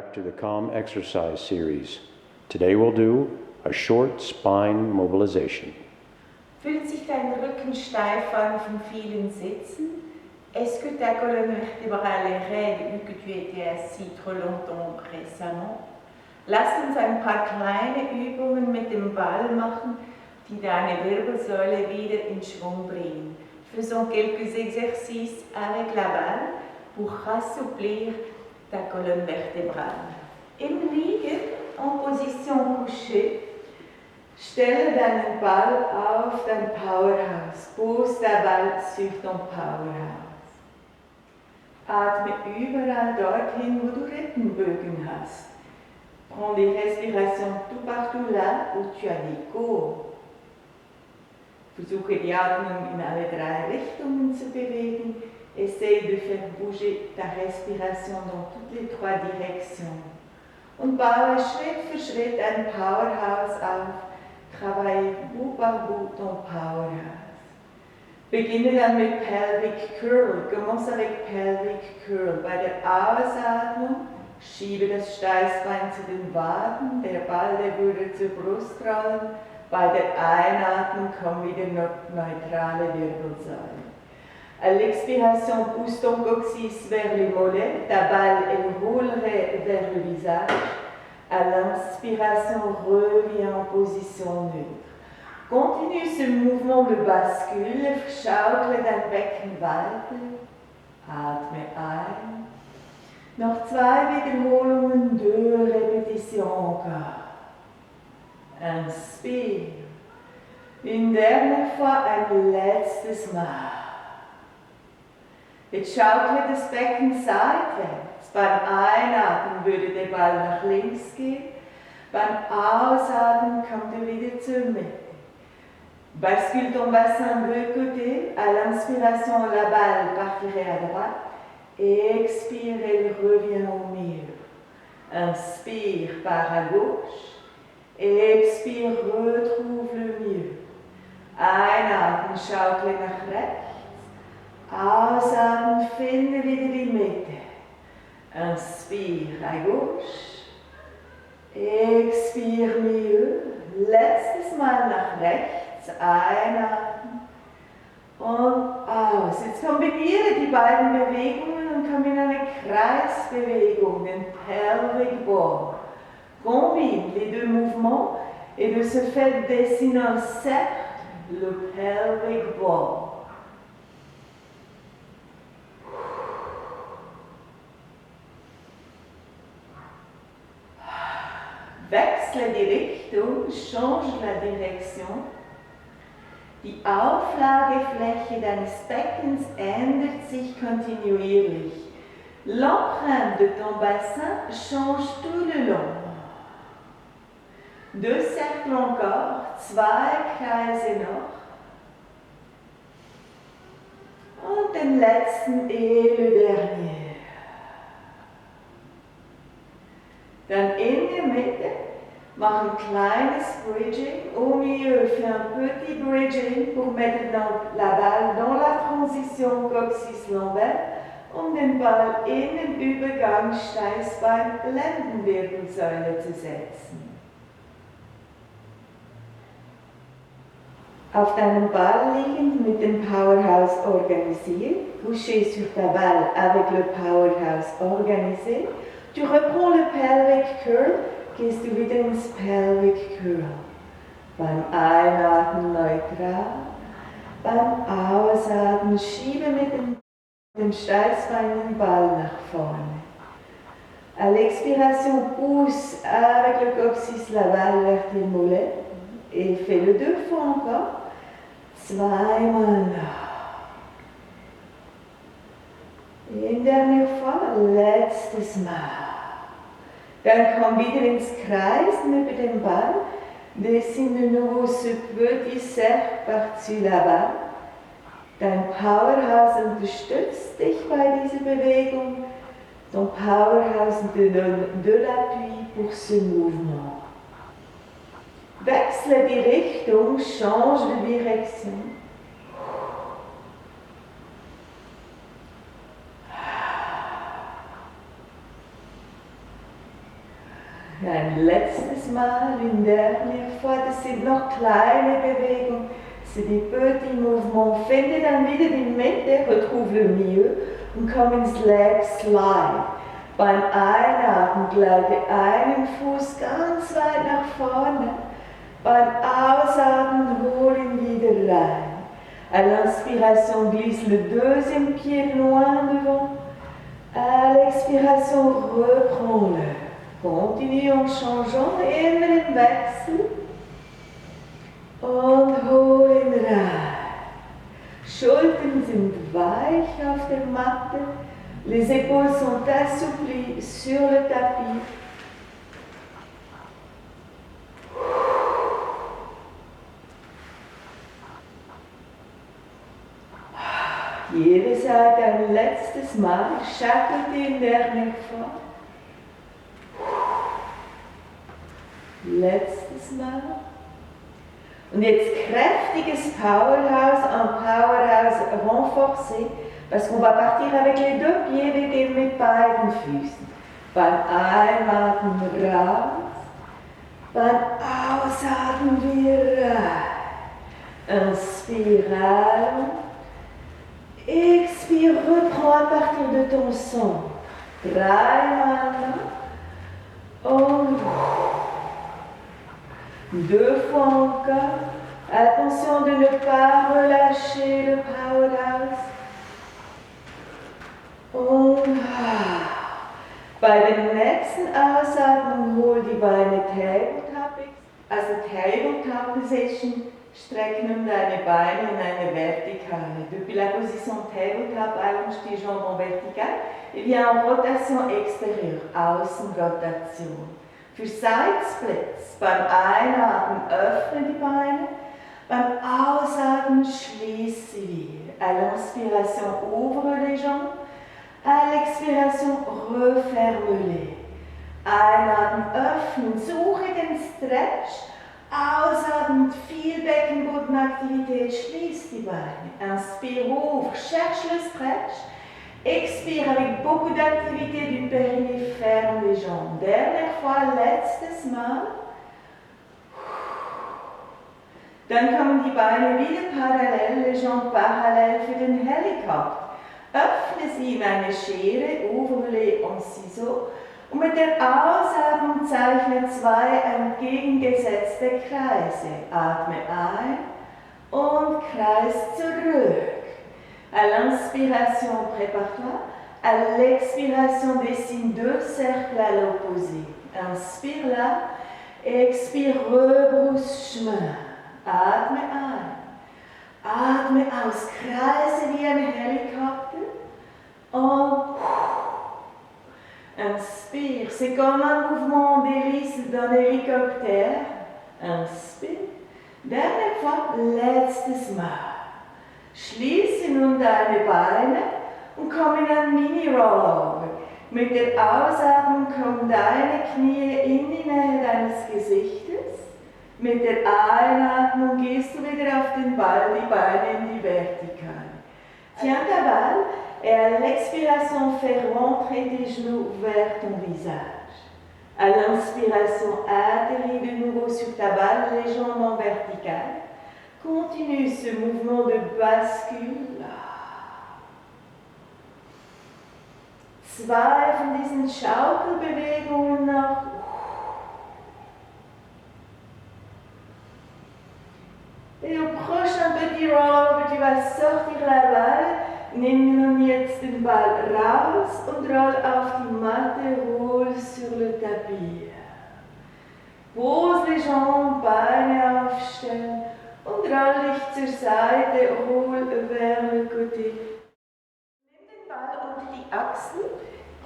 back to the Calm Exercise series. Today we'll do a short spine mobilization. Fühlt sich dein Rücken steif an von vielen Sitzen? Est-ce que ta colonne vertébrale est raide vu que tu étais assis trop longtemps récemment? Lass uns ein paar kleine Übungen mit dem Ball machen, die deine Wirbelsäule wieder in Schwung bringen. Faisons quelques exercices avec la balle pour assouplir ta colonne vertébrale. Im Liegen, en position couchée, stelle deinen Ball auf dein Powerhouse. Pose ta balle sur ton powerhouse. Atme überall dorthin, wo du Rippenbögen hast. Prends des respirations tout partout là où tu as des côtes. Versuche die Atmung in alle drei Richtungen zu bewegen. Essaye de faire bouger ta respiration dans toutes les trois directions. Und baue Schritt für Schritt ein Powerhouse auf. Travaille bout par bout ton powerhouse. Beginne dann mit Pelvic Curl. Commence avec Pelvic Curl. Bei der Ausatmung schiebe das Steißbein zu den Waden. Der Ball der würde zur Brust rollen. Bei der Einatmung kommt wieder neutrale Wirbelsäule. À l'expiration, pousse ton coccyx vers les mollets, ta balle elle roulerait vers le visage. À l'inspiration, reviens en position neutre. Continue ce mouvement de bascule, schaukle dein Becken weiter. Atme ein. Noch 2 Wiederholungen, 2 Répétitions encore. Inspire. Une dernière fois, ein letztes Mal. Jetzt schaukle das Becken seitwärts. Beim Einatmen würde der Ball nach links gehen. Beim Ausatmen kommt er wieder zur Mitte. Bascule ton bassin de côté. À l'inspiration, la balle partirait à droite. Expire, elle revient au milieu. Inspire, part à gauche. Expire, retrouve le milieu. Einatmen, schaukle nach rechts. Ausatmen, finde wieder die Mitte. Inspire à gauche. Expire milieu. Letztes Mal nach rechts. Einatmen. Und aus. Jetzt kombiniere die beiden Bewegungen und komm in eine Kreisbewegung, den Pelvic Ball. Combine les 2 mouvements et de ce fait dessine un cercle, le pelvic ball. Wechsle die Richtung, change la direction. Die Auflagefläche deines Beckens ändert sich kontinuierlich. L'empreinte de ton bassin change tout le long. 2 cercles encore, 2 Kreise noch. Und den letzten et le dernier. Dann in der Mitte, mach un kleines bridging. Au milieu, fais un petit bridging pour mettre la balle dans la transition coccyx-lombaire, um den Ball in den Übergang Steißbein-Lendenwirbelsäule zu setzen. Auf deinem Ball liegend mit dem Powerhouse organisiert, couché sur ta balle avec le Powerhouse organisé, tu reprends le Pelvic Curl, gehst du wieder ins Pelvic Curl. Beim Einatmen neutral, beim Ausatmen schiebe mit dem Steißbein den Ball nach vorne. À l'expiration, pousse avec le coccyx la balle vers tes mollets et fais-le 2 fois encore. Zweimal noch. Une dernière fois, letztes Mal. Dann komm wieder ins Kreisen über den Ball. Dessine de nouveau ce petit cercle par-dessus la balle. Dein Powerhouse unterstützt dich bei dieser Bewegung. Ton Powerhouse te donne de l'appui pour ce mouvement. Wechsle die Richtung, change de direction. Ein letztes Mal, une dernière fois, das sind noch kleine Bewegungen, c'est des petits mouvements. Finde dann wieder die Mitte, retrouve le milieu und komm ins Leg Slide. Beim Einatmen gleite einen Fuß ganz weit nach vorne. Beim Ausatmen hol ihn wieder rein. À l'inspiration, glisse le deuxième pied loin devant. À l'expiration, reprends-le. Continue en changeant, immer im Wechsel. Und hol ihn rein. Schultern sind weich auf der Matte. Les épaules sont assouplies sur le tapis. Jede Seite ein letztes Mal. Chaque une dernière fois. Letztes Mal. Und jetzt kräftiges Powerhouse, un Powerhouse renforcé, parce qu'on va partir avec les deux pieds, wir gehen mit beiden Füßen. Beim Einatmen raus, beim Ausatmen wieder rein. Inspire, expire, reprends à partir de ton centre. Dreimal und deux fois encore. Attention de ne pas relâcher le powerhouse. Und bei dem nächsten Ausatmen hol die Beine Tabletop. Also Tabletop Position, strecke nun deine Beine in eine verticale. Depuis la position Tabletop, allonge tes jambes en verticale et viens en rotation extérieure, Außenrotation. Für Side Splits, beim Einatmen öffne die Beine, beim Ausatmen schließe sie wieder. À l'inspiration, ouvre les jambes. À l'expiration, referme-les. Einatmen, öffnen, suche den Stretch. Ausatmen, viel Beckenbodenaktivität, schließ die Beine. Inspire, ouvre, cherche le stretch. Expire avec beaucoup d'activité du périnée, ferme les jambes. Dernière fois, letztes Mal. Dann kommen die Beine wieder parallel, les jambes parallel für den Helikopter. Öffne sie in eine Schere, ouvre-les en ciseaux und mit der Ausatmung zeichne zwei entgegengesetzte Kreise. Atme ein und Kreis zurück. À l'inspiration, prépare-toi. À l'expiration, dessine deux cercles à l'opposé. Inspire là, expire, rebrousse chemin. Atme ein. Atme aus, kreise wie ein Helikopter. Und inspire, c'est comme un mouvement d'hélice d'un hélicoptère. Inspire. Dernière fois, letztes Mal. Schließe nun deine Beine und komm in ein Mini-Rollover. Mit der Ausatmung kommen deine Knie in die Nähe deines Gesichtes. Mit der Einatmung gehst du wieder auf den Ball, die Beine in die Vertikale. Tiens ta balle et à l'expiration, fais rentrer tes genoux vers ton visage. À l'inspiration, atterris de nouveau sur ta balle, les jambes en verticale. Continue ce mouvement de bascule. Zwei von diesen Schaukelbewegungen noch. Et au prochain petit rollover, tu vas sortir la balle. Nimm nun jetzt den Ball raus und roll auf die Matte, roule sur le tapis. Pose les jambes, Beine aufstellen. Und roll dich zur Seite, roule vers le côté. Nimm den Ball unter die Achseln,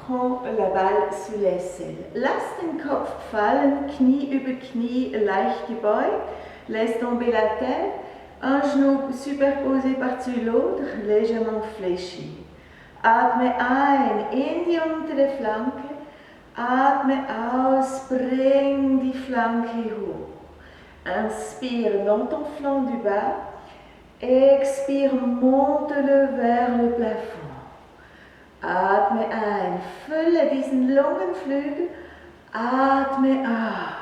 prends la balle sous l'aisselle. Lass den Kopf fallen, Knie über Knie, leicht gebeugt. Laisse tomber la tête, un genou superposé par-dessus l'autre, légèrement fléchi. Atme ein in die untere Flanke, atme aus, bring die Flanke hoch. Inspire dans ton flanc du bas, expire, monte-le vers le plafond. Atme ein, fülle diesen Lungenflügel, Atme aus.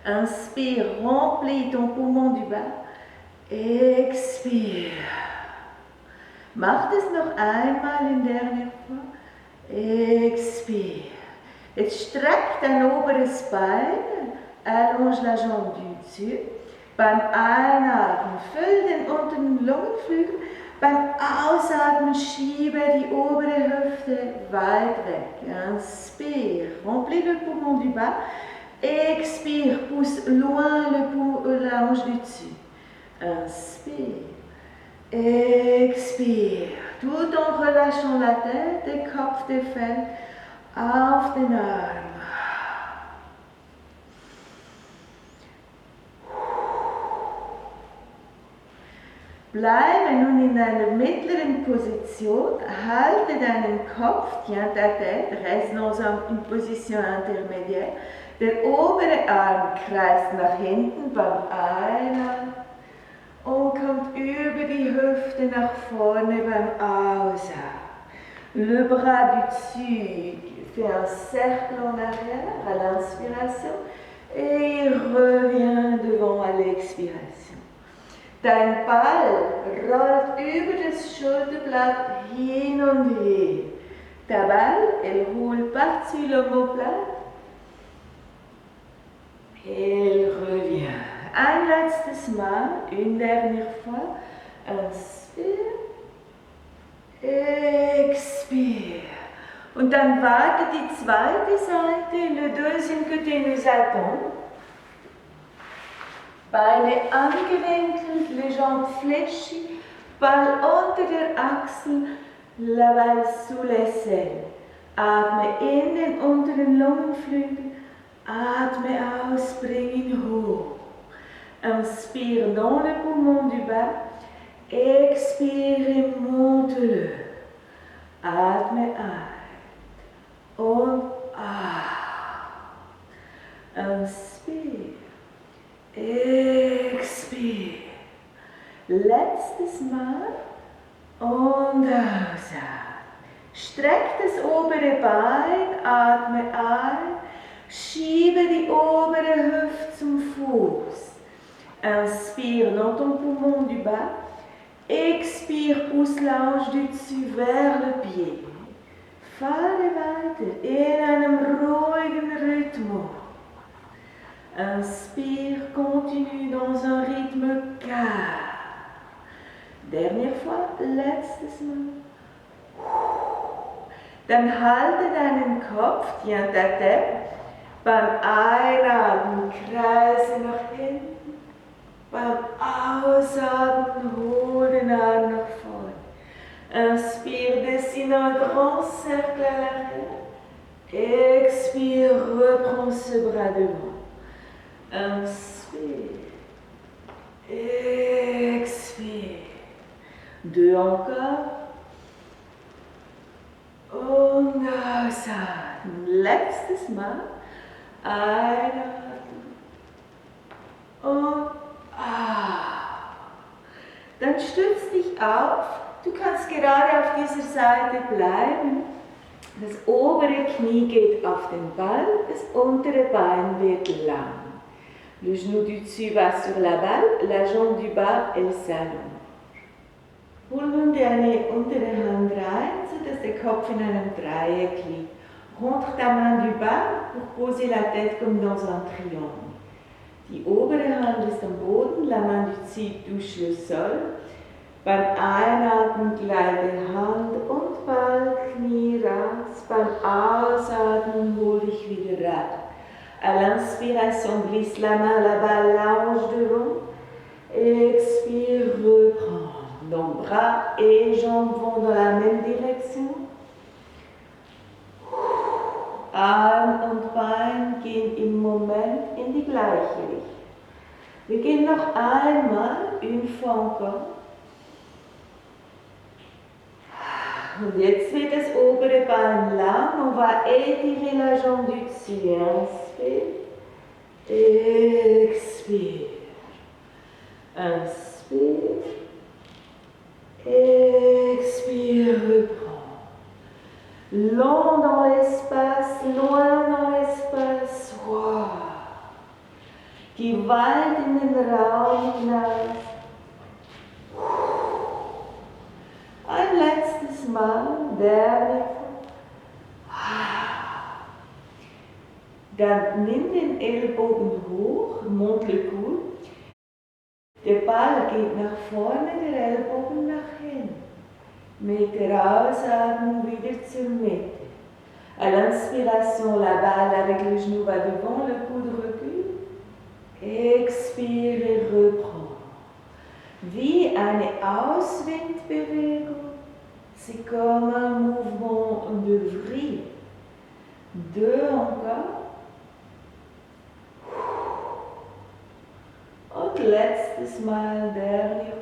Inspire, remplis ton poumon du bas. Expire. Mach das noch einmal in dernière fois. Expire. Jetzt streck dein oberes Bein, allonge la jambe du dessus. Beim Einatmen füll den unteren Lungenflügel. Beim Ausatmen schiebe die obere Hüfte weit weg. Inspire, remplis le poumon du bas. Expire, pousse loin la hanche du dessus. Inspire. Expire, tout en relâchant la tête, der Kopf, der fällt auf den Arm. Bleibe nun in einer mittleren Position, halte deinen Kopf, tiens ta tête, reste dans une position intermédiaire. Der obere Arm kreist nach hinten beim Einatmen und kommt über die Hüfte nach vorne beim Ausatmen. Le bras du dessus fait un cercle en arrière à l'inspiration et il revient devant à l'expiration. Dein Ball rollt über das Schulterblatt hin und her. Ta balle, elle roule par-dessus l'omoplate. Elle revient. Ein letztes Mal, une dernière fois. Inspire. Expire. Und dann wartet die zweite Seite, le deuxième côté nous attend. Beine angewinkelt, les jambes fléchies, Ball unter der Achsel, la balle sous l'aisselle. Atme in den unteren Lungenflügel, atme aus, bring ihn hoch. Inspire dans le poumon du bas, expire, monte-le. Atme ein und inspire. Expire. Letztes Mal und ausatmen. Streck das obere Bein, atme ein, schiebe die obere Hüfte zum Fuß. Inspire dans ton poumon du bas. Expire, pousse la hanche du dessus vers le pied. Fahre weiter in einem ruhigen Rhythmus. Inspire, continue dans un rythme calme. Dernière fois, letztes Mal. Dann halte deinen Kopf, tiens ta tête. Beim Einatmen kreise nach hinten. Beim Ausatmen hole den Arm nach vorne. Inspire, dessine un grand cercle à l'arrière. Expire, reprends ce bras devant. Inspire. Expire. Deux encore. Und ausatmen. Letztes Mal. Einatmen. Und dann stütz dich auf. Du kannst gerade auf dieser Seite bleiben. Das obere Knie geht auf den Ball, das untere Bein wird lang. Le genou du dessus va sur la balle, la jambe du bas, elle s'allonge. Hol nun deine untere Hand rein, sodass der Kopf in einem Dreieck liegt. Rentre ta main du bas pour poser la tête comme dans un triangle. Die obere Hand ist am Boden, la main du dessus touche le sol. Beim Einatmen gleite Hand und Ball, Knie raus. Beim Ausatmen hol dich wieder rein. À l'inspiration, glisse la main, la balle, la hanche devant. Expire, reprends. Donc bras et jambes vont dans la même direction. Arm und Bein gehen im Moment in die gleiche Richtung. Wir gehen noch einmal, une fois encore. Und jetzt wird das obere Bein lang. On va étirer la jambe du dessus. Inspire. Expire. Inspire. Expire. Reprends. Long dans l'espace, loin dans l'espace. Gewalt in den Raum hinaus. Ein letztes Mal, der. Dann nimm den Ellbogen hoch, monte le coude. Der Ball geht nach vorne, der Ellbogen nach hinten. Mit der Ausatmung wieder zur Mitte. À l'inspiration, la balle avec le genou va devant, le coude recule. Expire et reprend. Wie eine Auswindbewegung. C'est comme un mouvement de vrille. Deux encore. Und letztes Mal dernier.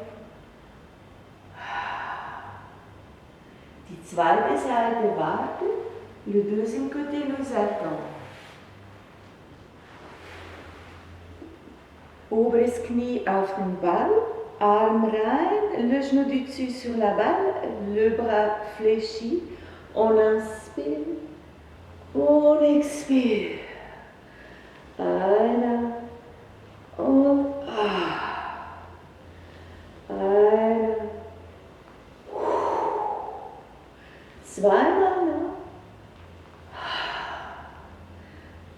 Die zweite Seite wartet, le deuxième côté nous attend. Oberes Knie auf den Ball, Arm rein, le genou du dessus sur la balle, le bras fléchi. On inspire, on expire. Einer und einer. Zweimal noch.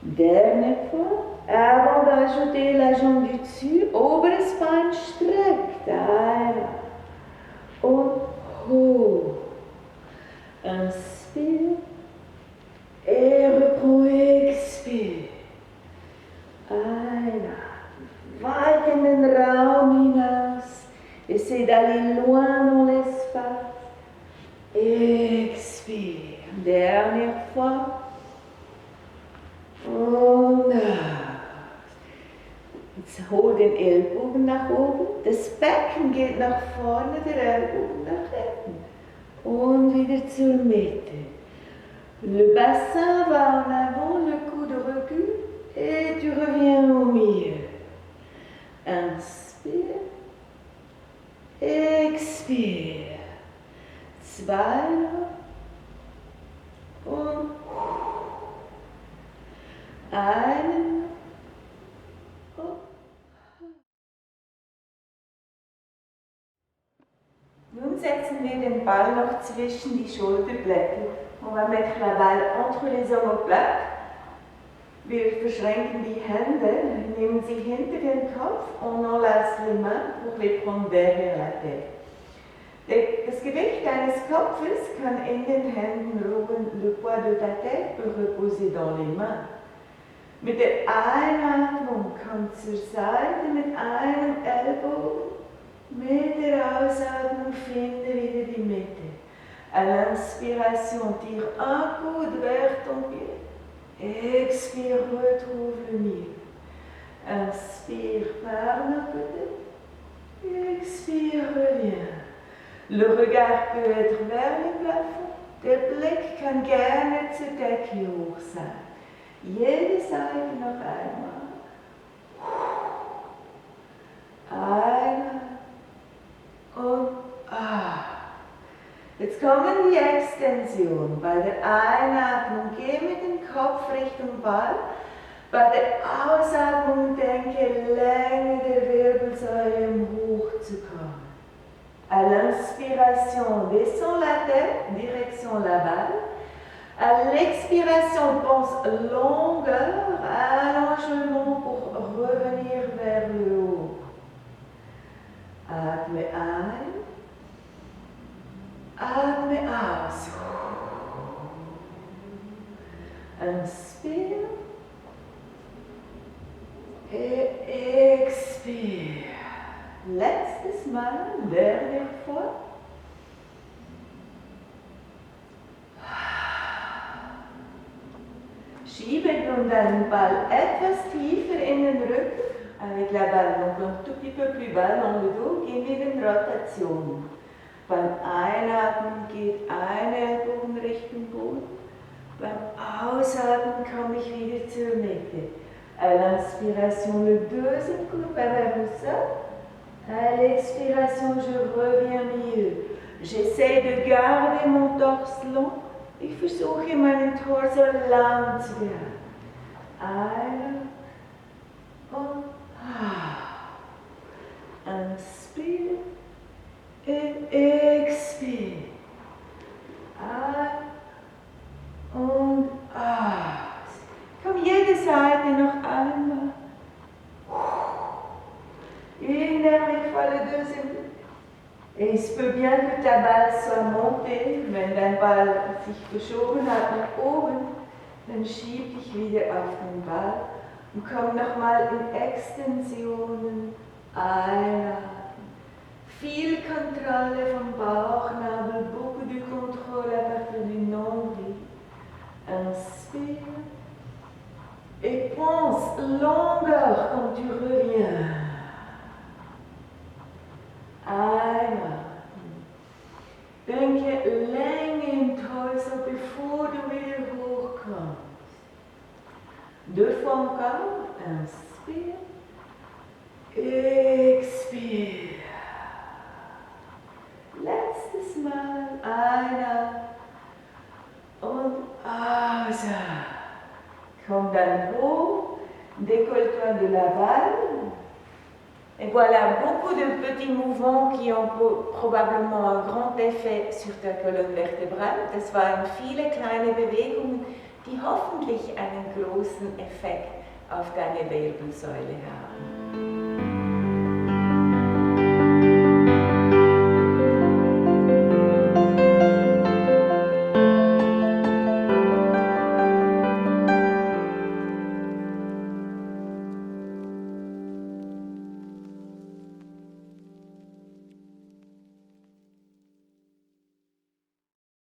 Dernière fois. Avant d'ajouter la jambe du dessus, oberes Bein streckt. Einer. Und hoch. Inspire. Et reprend, expire. Einer. Weit in den Raum hinaus. Essaie d'aller loin dans l'espace. Expire. Dernière fois. Und jetzt hol den Ellbogen nach oben. Das Becken geht nach vorne, der Ellbogen nach hinten. Und wieder zur Mitte. Le bassin va en avant, le coude recule. Et tu reviens au milieu. Inspire. Expire. Zwei. Und einen. Nun setzen wir den Ball noch zwischen die Schulterblätter. On va mettre la balle entre les omoplates. Wir verschränken die Hände, nehmen sie hinter den Kopf und on laisse les mains pour les prendre derrière la tête. Das Gewicht deines Kopfes kann in den Händen ruhen, le poids de ta tête peut reposer dans les mains. Mit der Einatmung komm zur Seite mit einem Ellbogen, mit der Ausatmung finde wieder die Mitte. À l'inspiration, tire un coude vers ton pied. Expire, retrouve le milieu. Inspire par le côté. Expire, reviens. Le regard peut être vers le plafond. Der Blick kann gerne zur Decke hoch sein. Jede Seite noch einmal. Einer und Jetzt kommen die Extensionen. Bei der Einatmung geh mit dem Kopf Richtung Ball. Bei der Ausatmung denke Länge der Wirbelsäule, um hochzukommen. À l'inspiration, descends la tête, direction la balle. À l'expiration, pense longueur, allongement pour revenir vers le haut. Atme ein. Atme aus. Inspire. Et expire. Letztes Mal, dernière fois. Schiebe nun deinen Ball etwas tiefer in den Rücken, avec la balle donc un tout petit peu plus bas dans le dos, gehen wir in Rotation. Beim Einatmen geht ein Ellbogen Richtung Boden, beim Ausatmen komme ich wieder zur Mitte. À l'inspiration, le deuxième coup vers le sol. À l'expiration, je reviens milieu. J'essaie de garder mon torse long. Ich versuche meinen Torso lang zu behalten. Einer und par le deuxième. Et il se peut bien que ta balle soit montée, wenn dein Ball sich verschoben hat nach oben, dann schieb dich wieder auf den Ball und komm nochmal in Extensionen. Einatmen. Viel Kontrolle vom Bauchnabel, beaucoup de contrôle à partir du nombril. Inspire. Et pense longueur quand tu reviens. Einatmen. Denke Länge im Torso, bevor du wieder hochkommst. Deux fois encore. Inspire. Expire. Letztes Mal. Einatmen. Und ausatmen. Komm dann haut. Décolle-toi de la balle. Et voilà, beaucoup de petits mouvements qui ont probablement un grand effet sur ta colonne vertébrale. Das waren viele kleine Bewegungen, die hoffentlich einen großen Effekt auf deine Wirbelsäule haben.